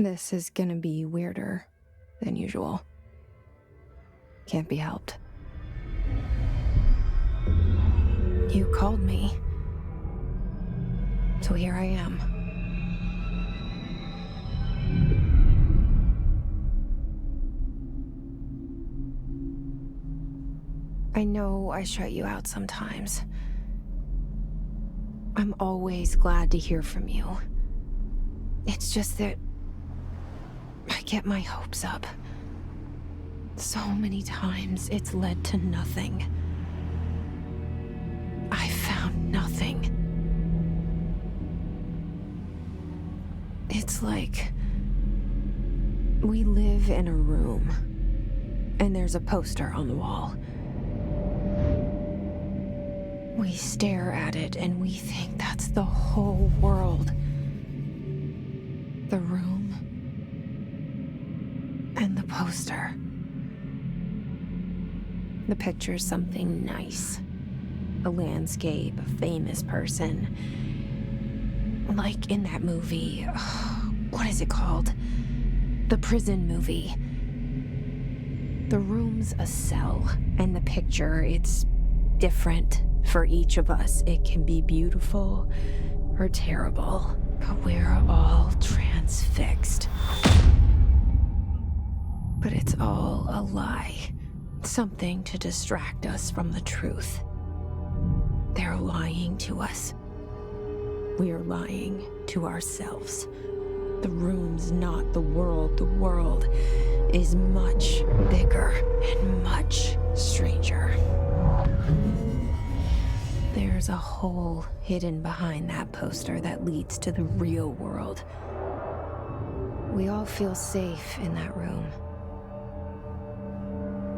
This is gonna be weirder than usual. Can't be helped. You called me. So here I am. I know I shut you out sometimes. I'm always glad to hear from you. It's just that I get my hopes up. So many times it's led to nothing. I found nothing. It's like we live in a room, and there's a poster on the wall. We stare at it and we think that's the whole world. The room and the poster. The picture's something nice. A landscape, a famous person. Like in that movie, what is it called? The prison movie. The room's a cell, and the picture, it's different for each of us. It can be beautiful or terrible, but we're all transfixed. But it's all a lie. Something to distract us from the truth. They're lying to us. We're lying to ourselves. The room's not the world. The world is much bigger and much stranger. There's a hole hidden behind that poster that leads to the real world. We all feel safe in that room.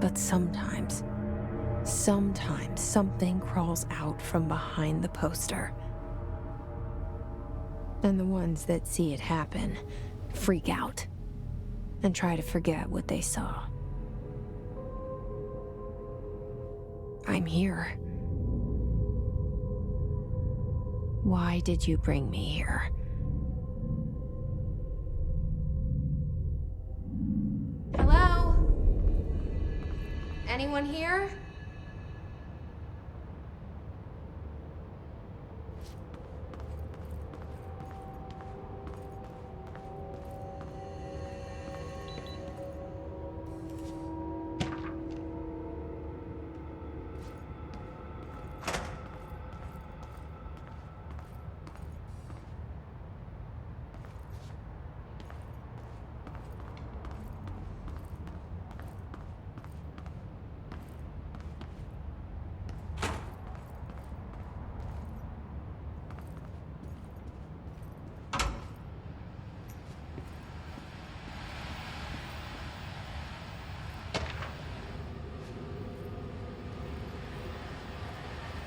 But sometimes something crawls out from behind the poster. And the ones that see it happen freak out and try to forget what they saw. I'm here. Why did you bring me here? Hello? Anyone here?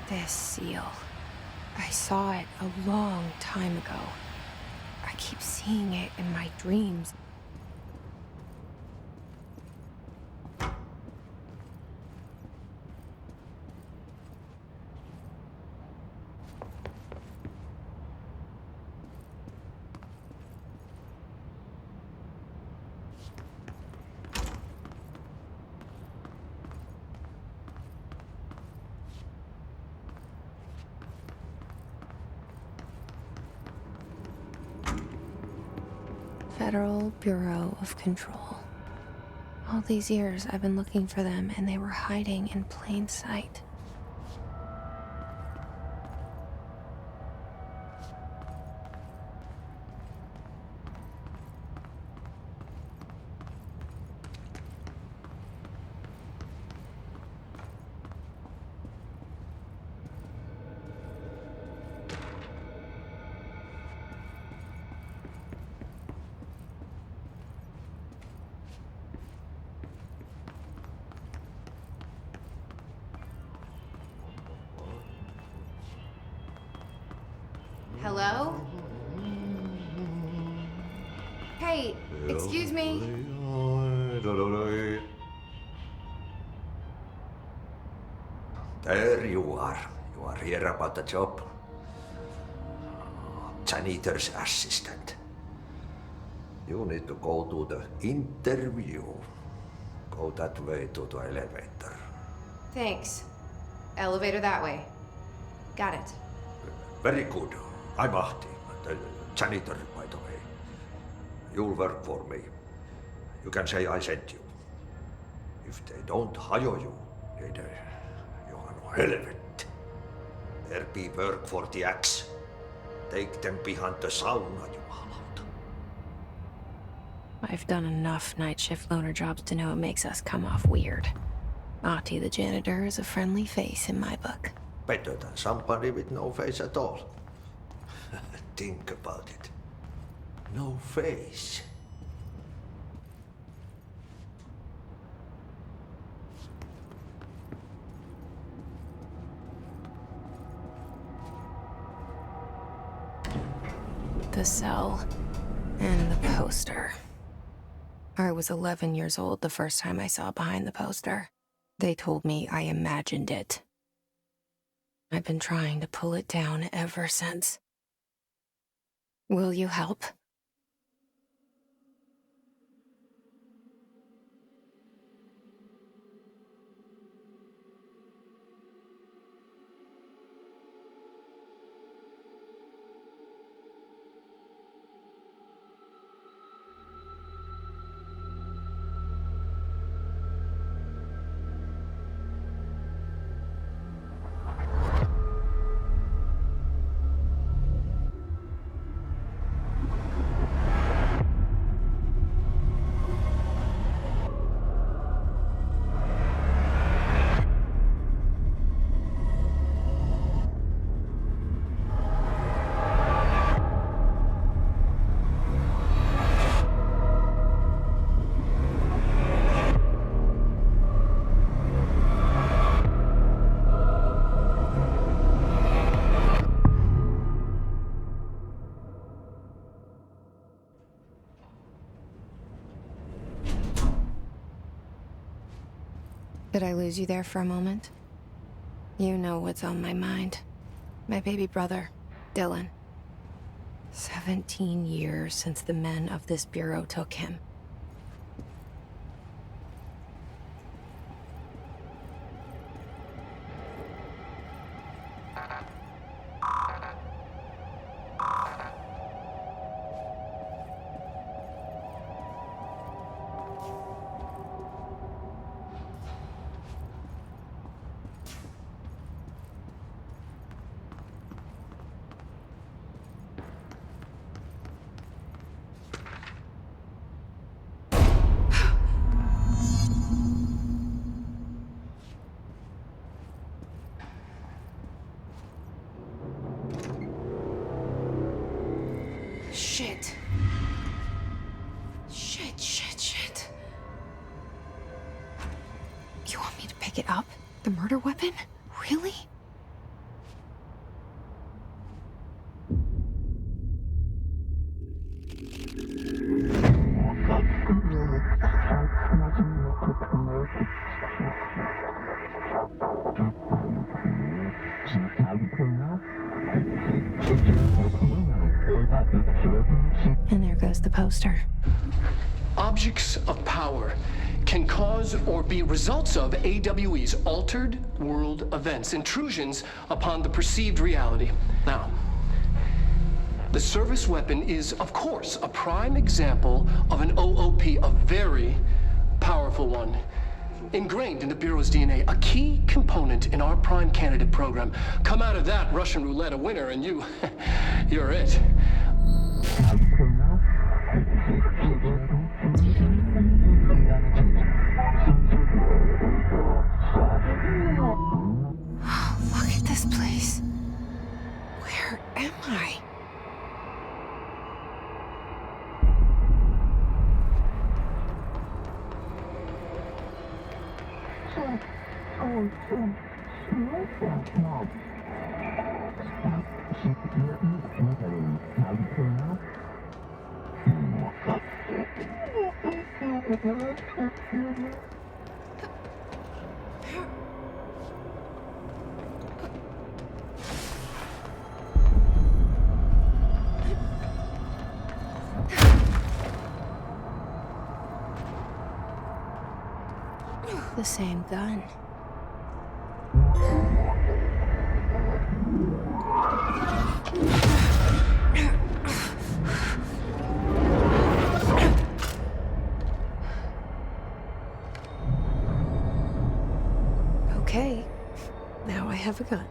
This seal. I saw it a long time ago. I keep seeing it in my dreams. Federal Bureau of Control. All these years I've been looking for them, and they were hiding in plain sight. Hello? Hey, excuse me. There you are. You are here about the job. Janitor's assistant. You need to go to the interview. Go that way to the elevator. Thanks. Elevator that way. Got it. Very good. I'm Ahti, the janitor, by the way. You'll work for me. You can say I sent you. If they don't hire you, niin Johan on helvet. There be work for the axe. Take them behind the sauna, jumalauta. I've done enough night shift loner jobs to know it makes us come off weird. Ahti the janitor is a friendly face in my book. Better than somebody with no face at all. Think about it. No face. The cell and the poster. I was 11 years old the first time I saw behind the poster. They told me I imagined it. I've been trying to pull it down ever since. Will you help? Did I lose you there for a moment? You know what's on my mind. My baby brother, Dylan. 17 years since the men of this bureau took him. Shit. Shit. You want me to pick it up? The murder weapon? Really? And there goes the poster. Objects of power can cause or be results of AWE's altered world events, intrusions upon the perceived reality. Now, the service weapon is, of course, a prime example of an OOP, a very powerful one. Ingrained in the Bureau's DNA, a key component in our prime candidate program. Come out of that Russian roulette a winner and you're it. Look at this place. Where am I? the same gun. Okay, now I have a gun.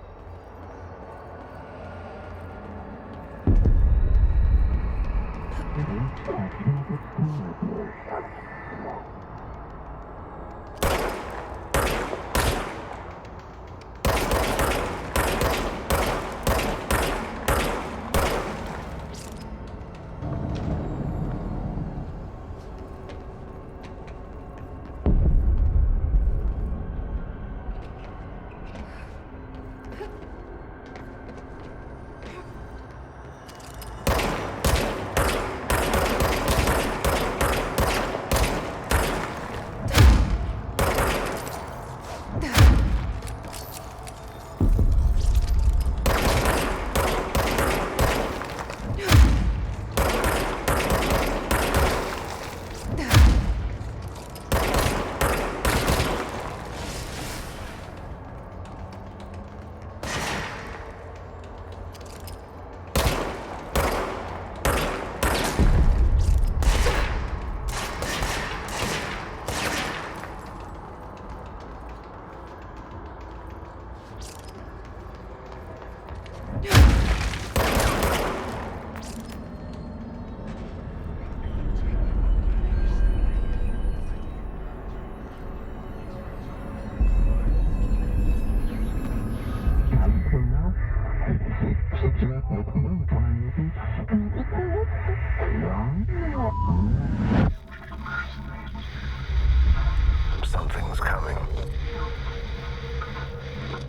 Something's coming.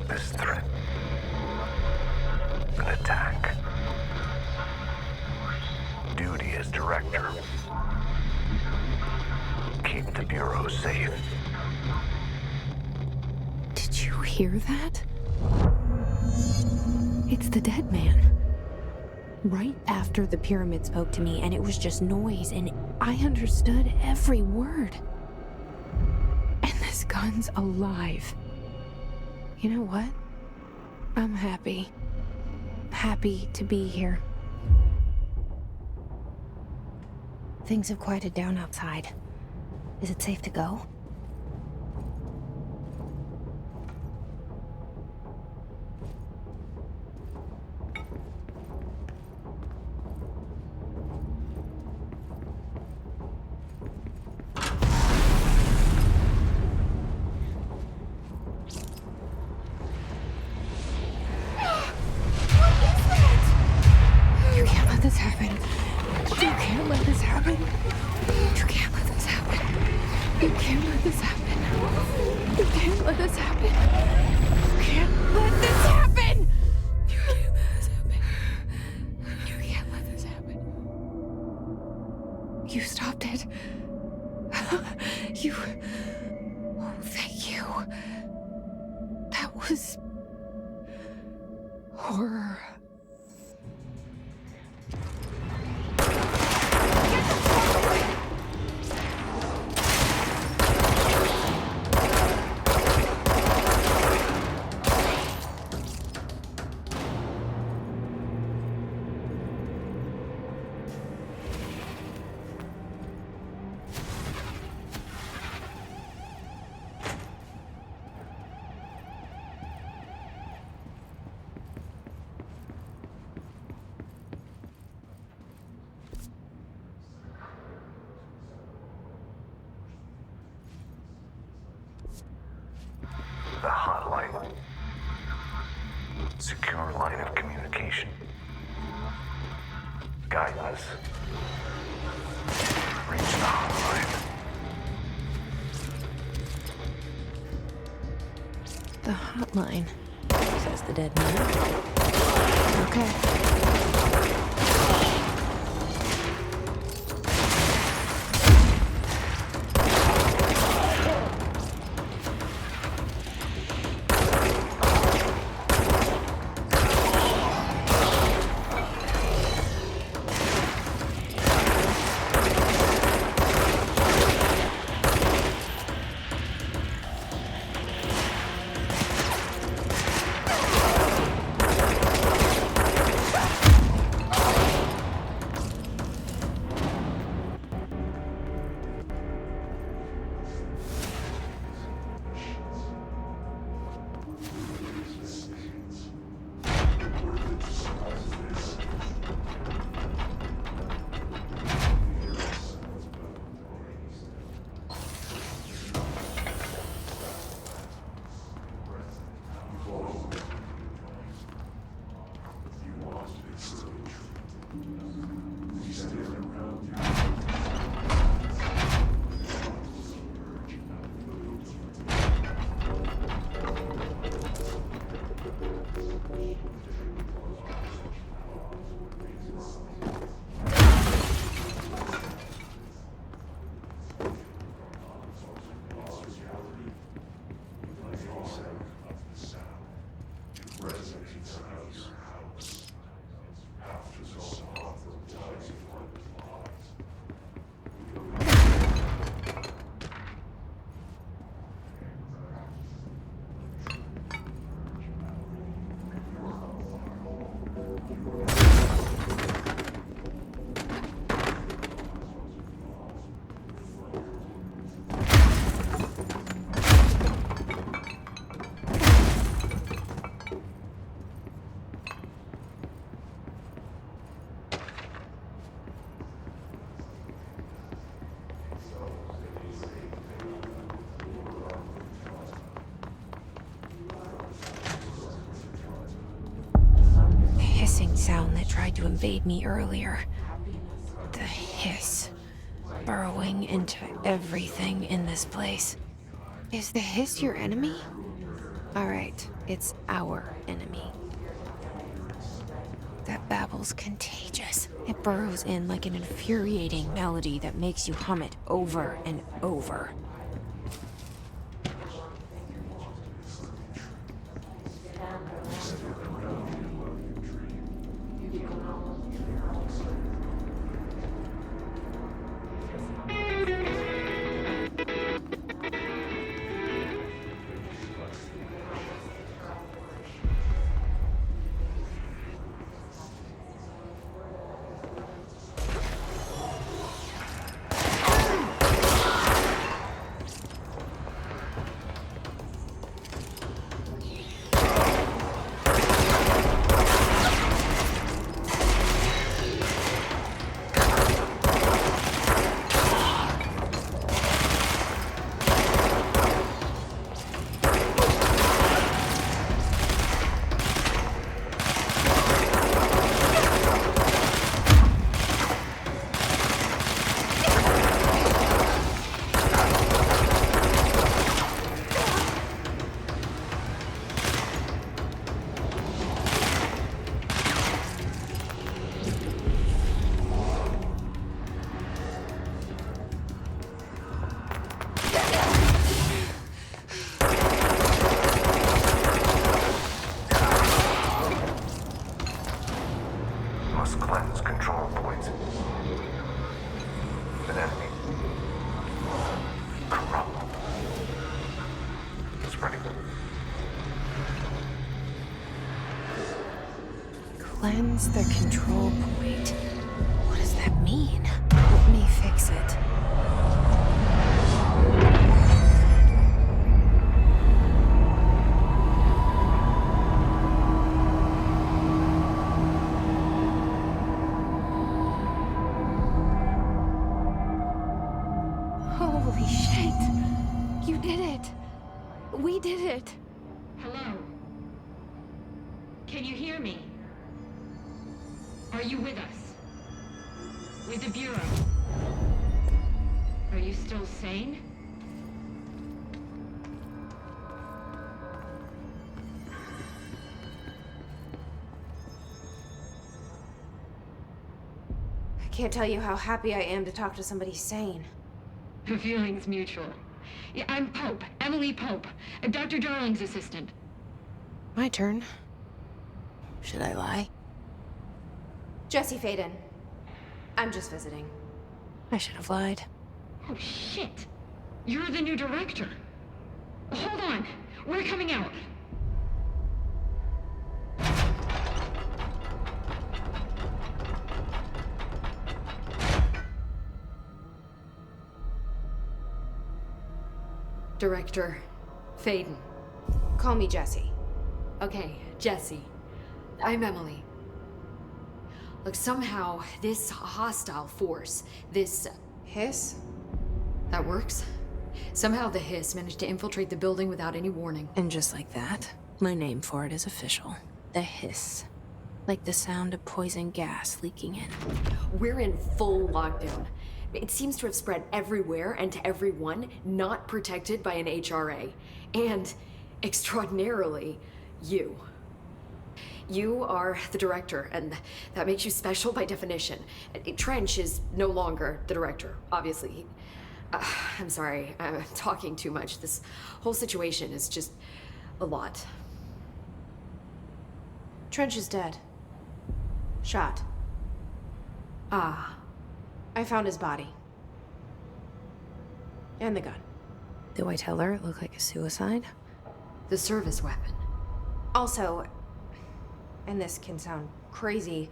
This threat. An attack. Duty as director. Keep the Bureau safe. Did you hear that? It's the dead man. Right after the pyramid spoke to me, and it was just noise, and I understood every word. And this gun's alive. You know what? I'm happy. Happy to be here. Things have quieted down outside. Is it safe to go? You can't let this happen. You can't let this happen. You can't let this happen. You can't let this happen. You can't let this happen. You can't let this happen. You can't let this happen. You can't let this happen. You stopped it. You... Oh, thank you. That was... horror. The hotline. Secure line of communication. Guidance. Reach the hotline. The hotline, says the dead man. Okay. Sound that tried to invade me earlier. The hiss. Burrowing into everything in this place. Is the hiss your enemy? Alright, it's our enemy. That babble's contagious. It burrows in like an infuriating melody that makes you hum it over and over. Must cleanse control points. An enemy. Corrupt. Spreading. Cleanse the control point. What does that mean? Let me fix it. Holy shit! You did it! We did it! Hello? Can you hear me? Are you with us? With the Bureau? Are you still sane? I can't tell you how happy I am to talk to somebody sane. The feeling's mutual. Yeah, I'm Pope, Emily Pope, Dr. Darling's assistant. My turn. Should I lie? Jesse Faden. I'm just visiting. I should have lied. Oh, shit. You're the new director. Hold on. We're coming out. Director Faden. Call me Jesse. Okay, Jesse. I'm Emily. Look, somehow this hostile force, this... Hiss? that works? Somehow the hiss managed to infiltrate the building without any warning. And just like that, my name for it is official. The Hiss. Like the sound of poison gas leaking in. We're in full lockdown. It seems to have spread everywhere and to everyone not protected by an HRA. And, extraordinarily, you. You are the director, and that makes you special by definition. Trench is no longer the director, obviously. I'm sorry, I'm talking too much. This whole situation is just a lot. Trench is dead. Shot. Ah. I found his body. And the gun. Do I tell her it looked like a suicide? The service weapon. Also, and this can sound crazy,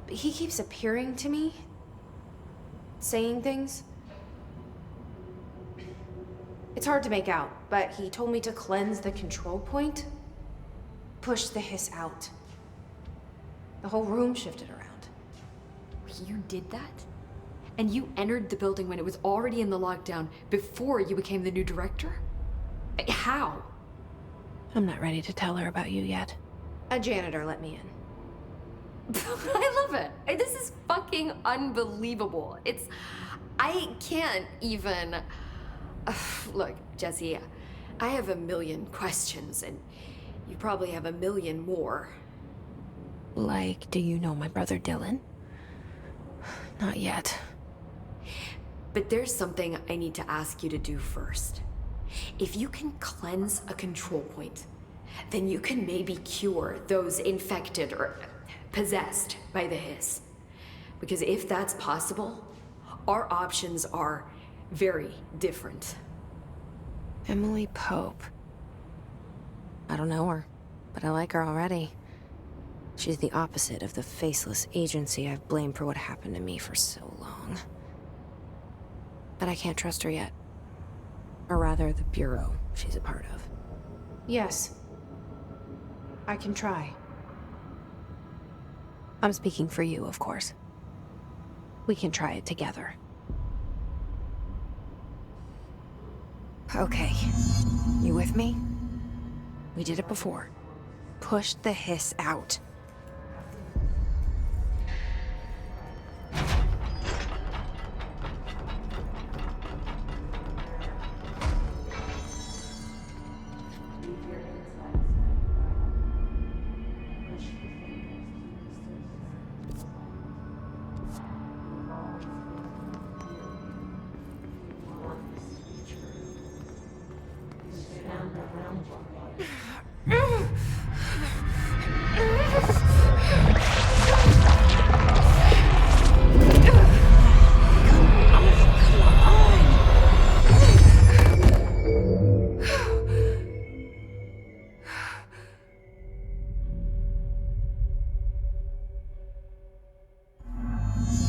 but he keeps appearing to me, saying things. It's hard to make out, but he told me to cleanse the control point, push the hiss out. The whole room shifted around. You did that? And you entered the building when it was already in the lockdown before you became the new director? How? I'm not ready to tell her about you yet. A janitor let me in. I love it. This is fucking unbelievable. I can't even... Look, Jesse, I have a million questions, and you probably have a million more. Like, do you know my brother Dylan? Not yet. But there's something I need to ask you to do first. If you can cleanse a control point, then you can maybe cure those infected or possessed by the hiss. Because if that's possible, our options are very different. Emily Pope. I don't know her, but I like her already. She's the opposite of the faceless agency I've blamed for what happened to me for so long. But I can't trust her yet. Or rather, the bureau she's a part of. Yes. I can try. I'm speaking for you, of course. We can try it together. Okay. You with me? We did it before. Push the hiss out.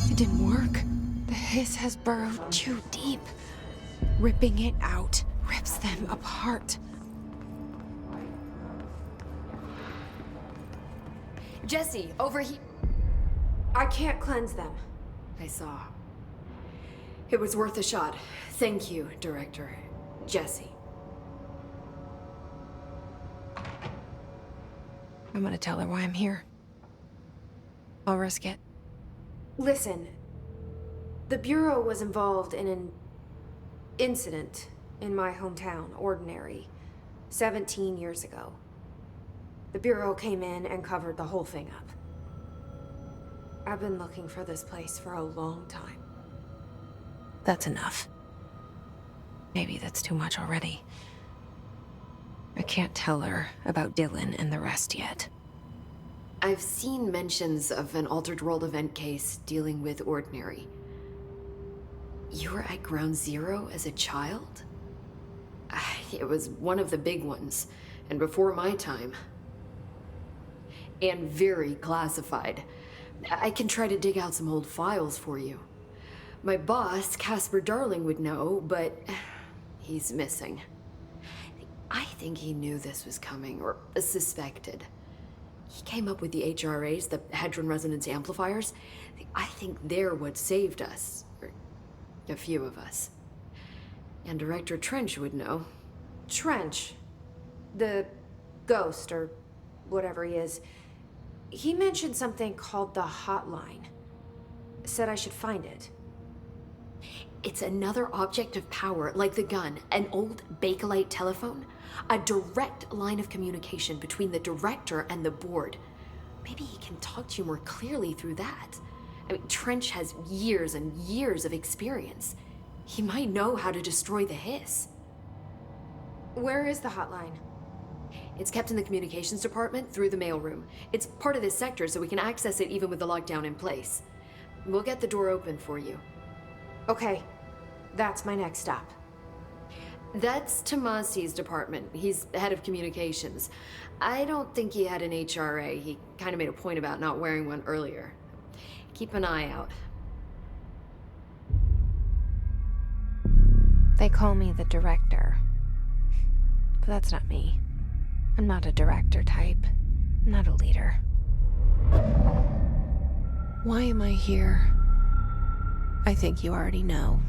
It didn't work. The hiss has burrowed too deep. Ripping it out rips them apart. Jesse, over here. I can't cleanse them. I saw. It was worth a shot. Thank you, Director. Jesse. I'm gonna tell her why I'm here. I'll risk it. Listen, the Bureau was involved in an incident in my hometown, Ordinary, 17 years ago. The Bureau came in and covered the whole thing up. I've been looking for this place for a long time. That's enough. Maybe that's too much already. I can't tell her about Dylan and the rest yet. I've seen mentions of an Altered World event case dealing with Ordinary. You were at Ground Zero as a child? It was one of the big ones, and before my time. And very classified. I can try to dig out some old files for you. My boss, Casper Darling, would know, but he's missing. I think he knew this was coming, or suspected. He came up with the HRAs, the Hadron Resonance Amplifiers. I think they're what saved us. Or a few of us. And Director Trench would know. Trench, the ghost, or whatever he is, He mentioned something called the hotline. Said I should find it. It's another object of power, like the gun, an old Bakelite telephone, a direct line of communication between the director and the board. Maybe he can talk to you more clearly through that. I mean, Trench has years and years of experience. He might know how to destroy the hiss. Where is the hotline? It's kept in the communications department through the mailroom. It's part of this sector, so we can access it even with the lockdown in place. We'll get the door open for you. Okay, that's my next stop. That's Tomasi's department. He's head of communications. I don't think he had an HRA. He kind of made a point about not wearing one earlier. Keep an eye out. They call me the director. But that's not me. I'm not a director type. I'm not a leader. Why am I here? I think you already know.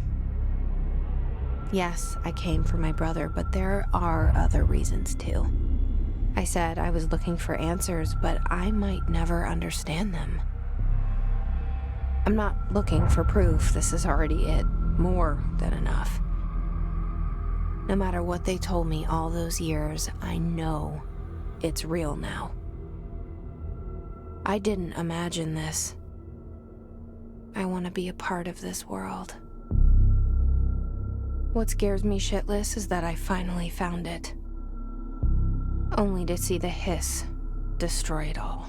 Yes, I came for my brother, but there are other reasons too. I said I was looking for answers, but I might never understand them. I'm not looking for proof. This is already it. More than enough. No matter what they told me all those years, I know it's real now. I didn't imagine this. I want to be a part of this world. What scares me shitless is that I finally found it. Only to see the hiss destroy it all.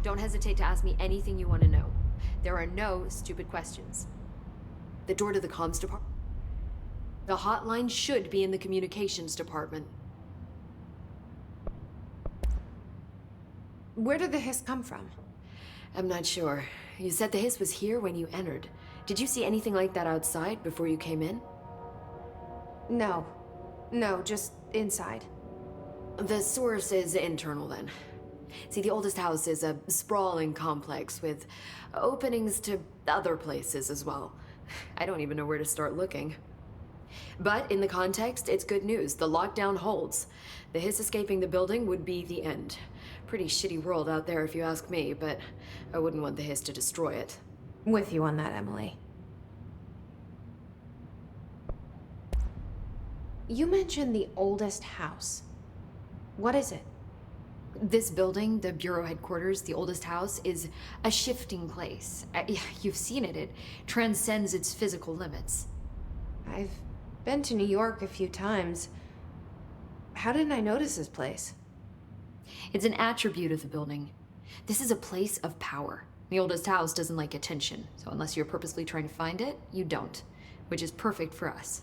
Don't hesitate to ask me anything you want to know. There are no stupid questions. The door to the comms department. The hotline should be in the communications department. Where did the hiss come from? I'm not sure. You said the hiss was here when you entered. Did you see anything like that outside before you came in? No. No, just inside. The source is internal then. See, the oldest house is a sprawling complex with openings to other places as well. I don't even know where to start looking. But in the context, it's good news. The lockdown holds. The hiss escaping the building would be the end. Pretty shitty world out there if you ask me, but I wouldn't want the hiss to destroy it. With you on that, Emily. You mentioned the oldest house. What is it? This building, the Bureau headquarters, the oldest house, is a shifting place. You've seen it. It transcends its physical limits. I've been to New York a few times. How didn't I notice this place? It's an attribute of the building. This is a place of power. The oldest house doesn't like attention, so unless you're purposely trying to find it, you don't, which is perfect for us.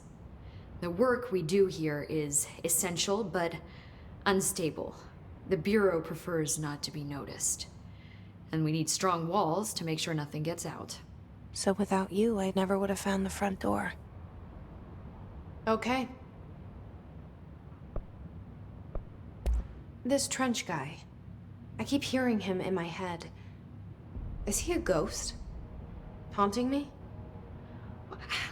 The work we do here is essential, but unstable. The Bureau prefers not to be noticed. And we need strong walls to make sure nothing gets out. So without you, I never would have found the front door. Okay. This Trench guy. I keep hearing him in my head. Is he a ghost? Haunting me?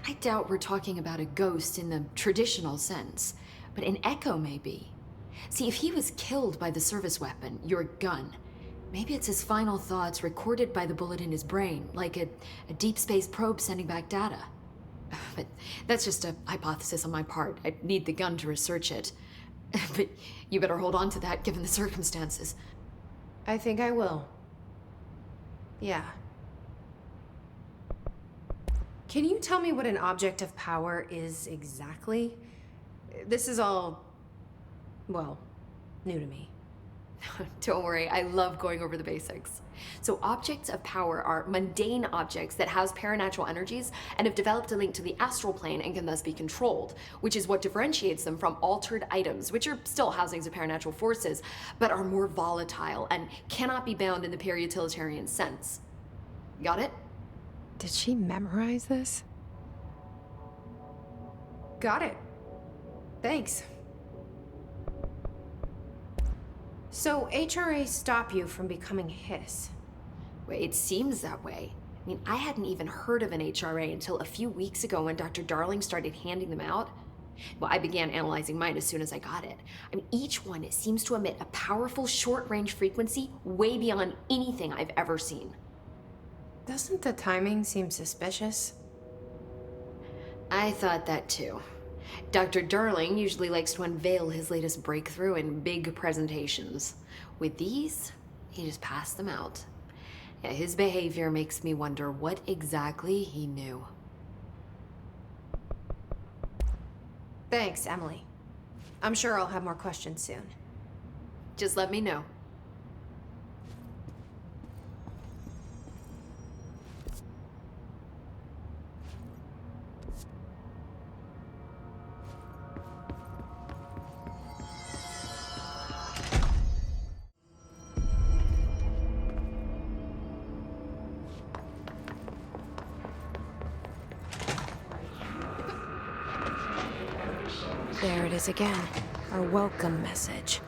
I doubt we're talking about a ghost in the traditional sense, but an echo maybe. See, if he was killed by the service weapon, your gun, maybe it's his final thoughts recorded by the bullet in his brain, like a deep space probe sending back data. But that's just a hypothesis on my part. I'd need the gun to research it. But you better hold on to that given the circumstances. I think I will. Yeah. Can you tell me what an object of power is exactly? This is all, well, new to me. Don't worry, I love going over the basics. So objects of power are mundane objects that house paranatural energies and have developed a link to the astral plane and can thus be controlled, which is what differentiates them from altered items, which are still housings of paranatural forces, but are more volatile and cannot be bound in the peri-utilitarian sense. Got it? Did she memorize this? Got it. Thanks. So HRA stop you from becoming Hiss? Well, it seems that way. I mean, I hadn't even heard of an HRA until a few weeks ago when Dr. Darling started handing them out. Well, I began analyzing mine as soon as I got it. I mean, each one seems to emit a powerful short-range frequency way beyond anything I've ever seen. Doesn't the timing seem suspicious? I thought that too. Dr. Darling usually likes to unveil his latest breakthrough in big presentations. With these, he just passed them out. Yeah, his behavior makes me wonder what exactly he knew. Thanks, Emily. I'm sure I'll have more questions soon. Just let me know. There it is again. Our welcome message.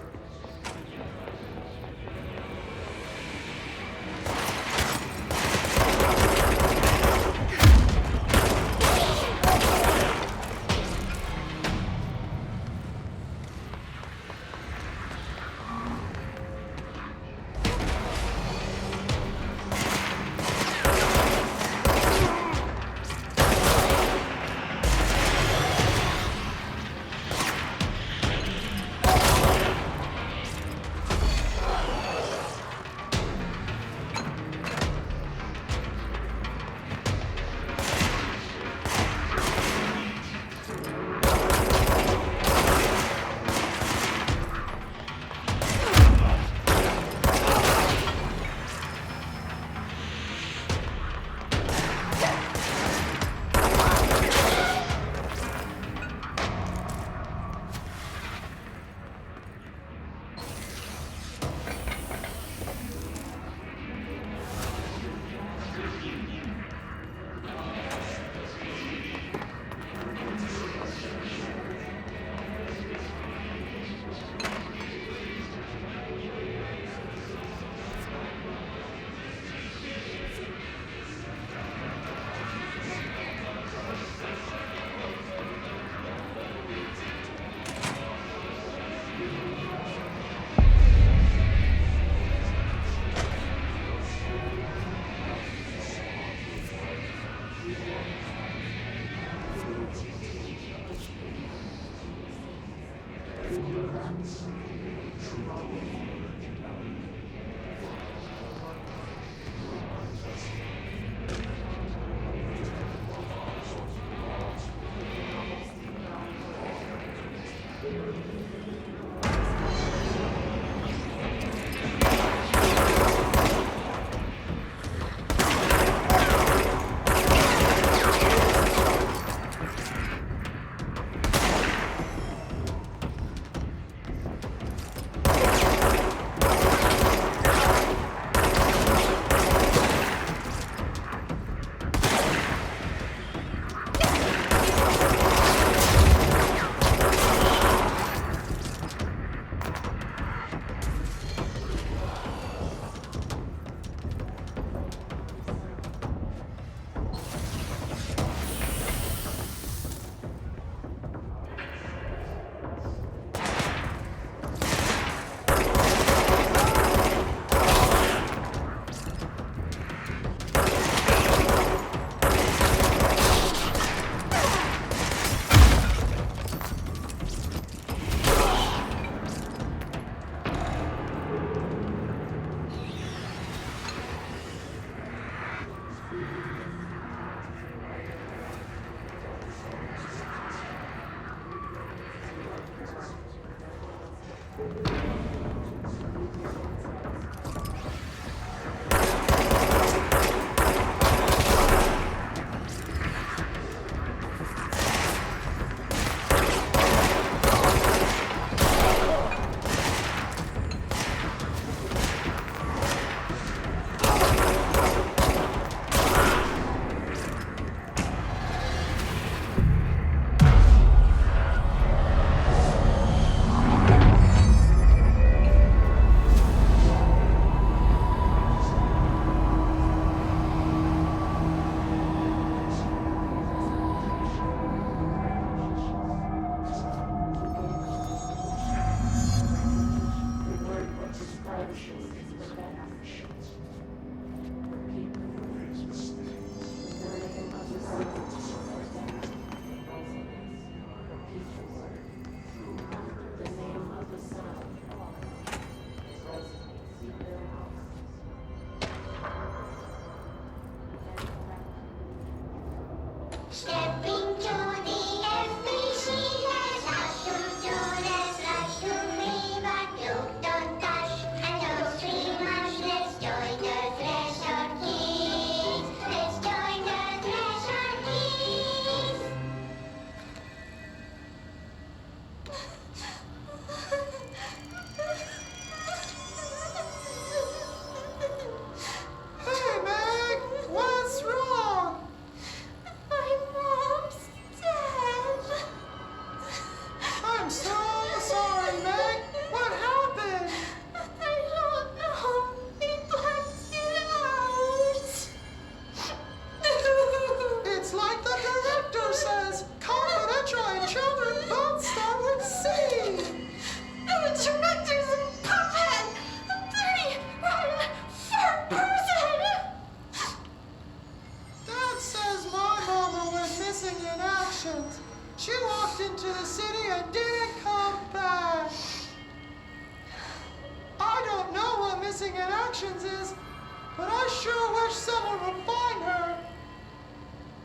I sure wish someone would find her.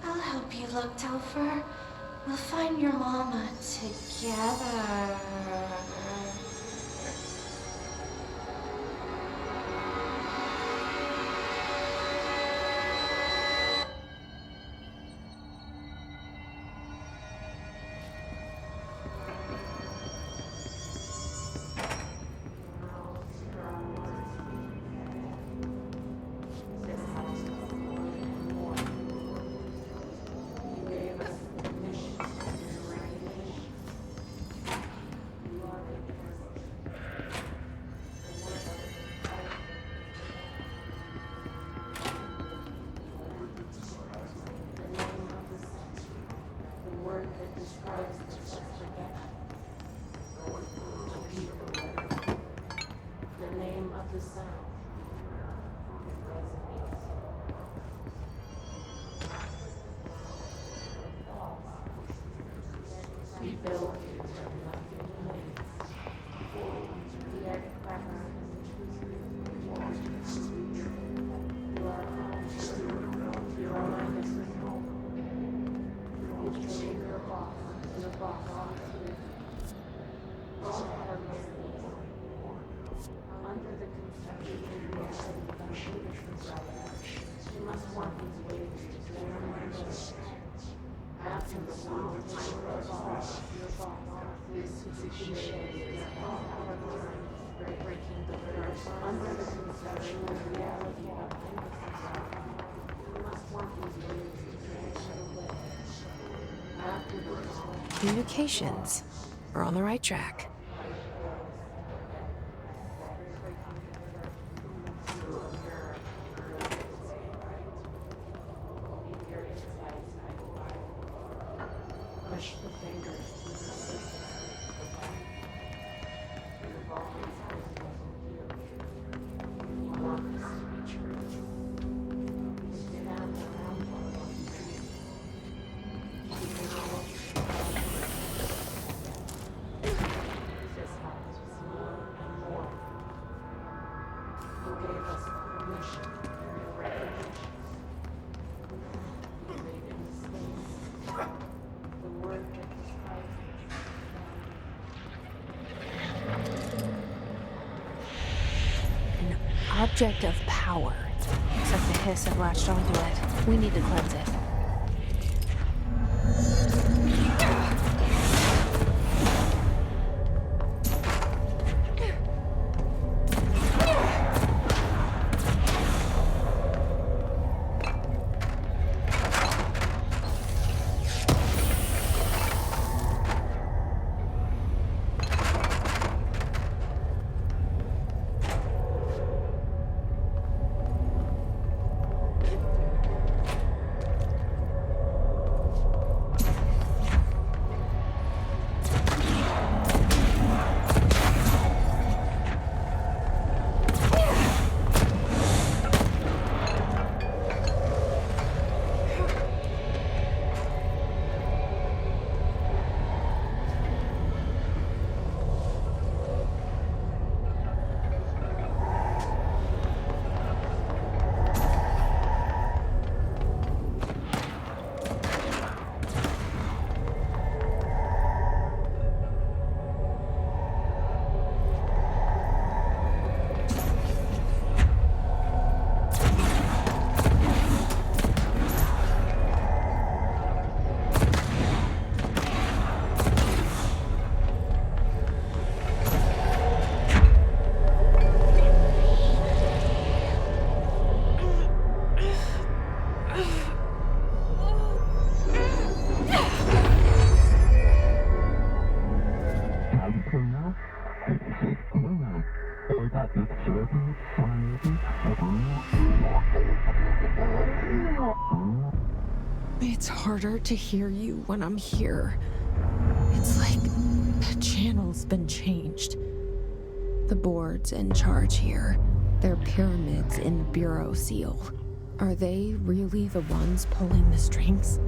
I'll help you look, Topher. We'll find your mama together. Communications. We're on the right track. Object of power. Looks like the hiss had latched onto it. We need to cleanse it. It's harder to hear you when I'm here. It's like the channel's been changed. The board's in charge here. They're pyramids in the Bureau seal. Are they really the ones pulling the strings?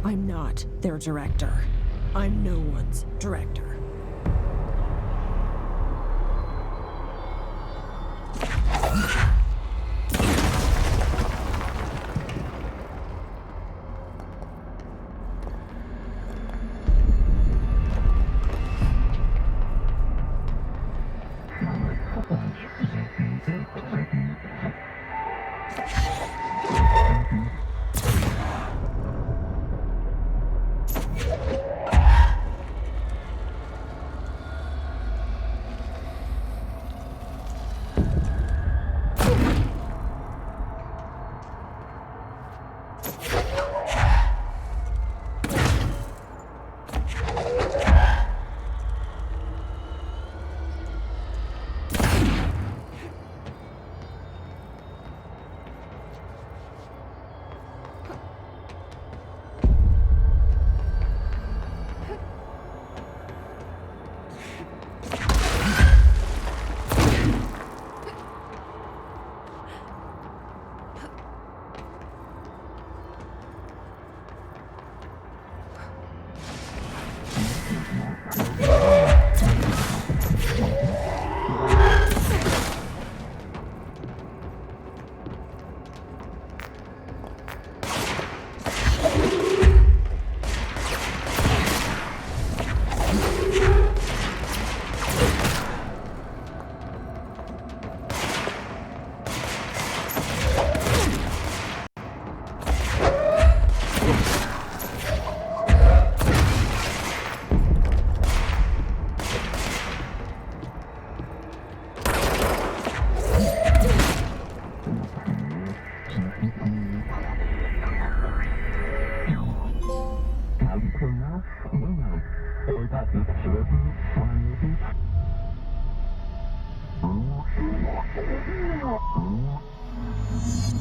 I'm not their director. I'm no one's director.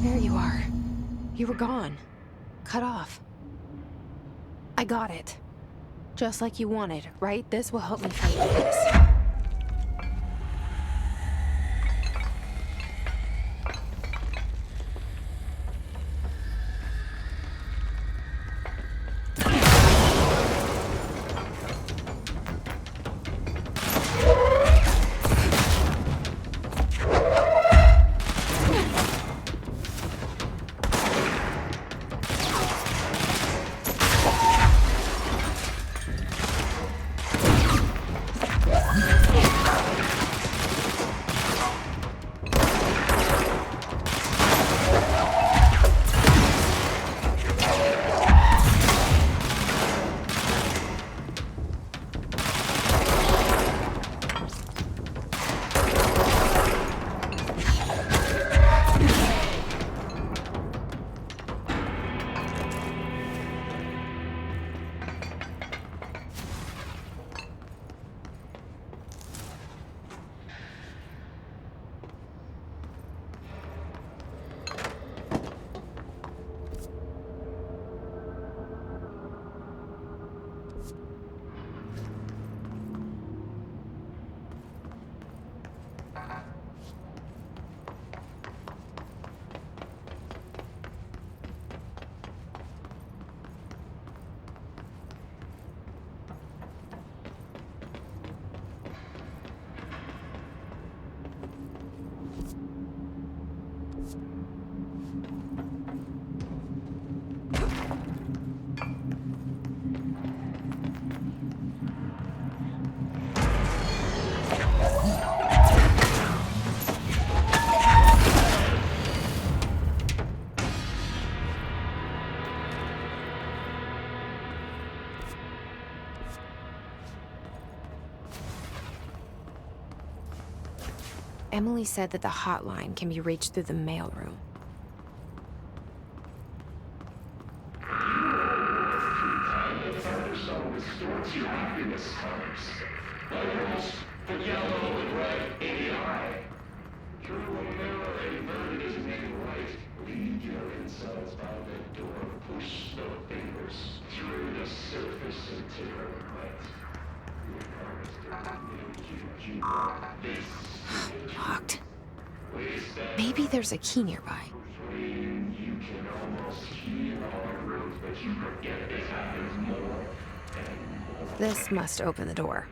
There you are. You were gone. Cut off. I got it. Just like you wanted, right? This will help me fight this. Emily said that the hotline can be reached through the mailroom. Locked. Maybe there's a key nearby. This must open the door.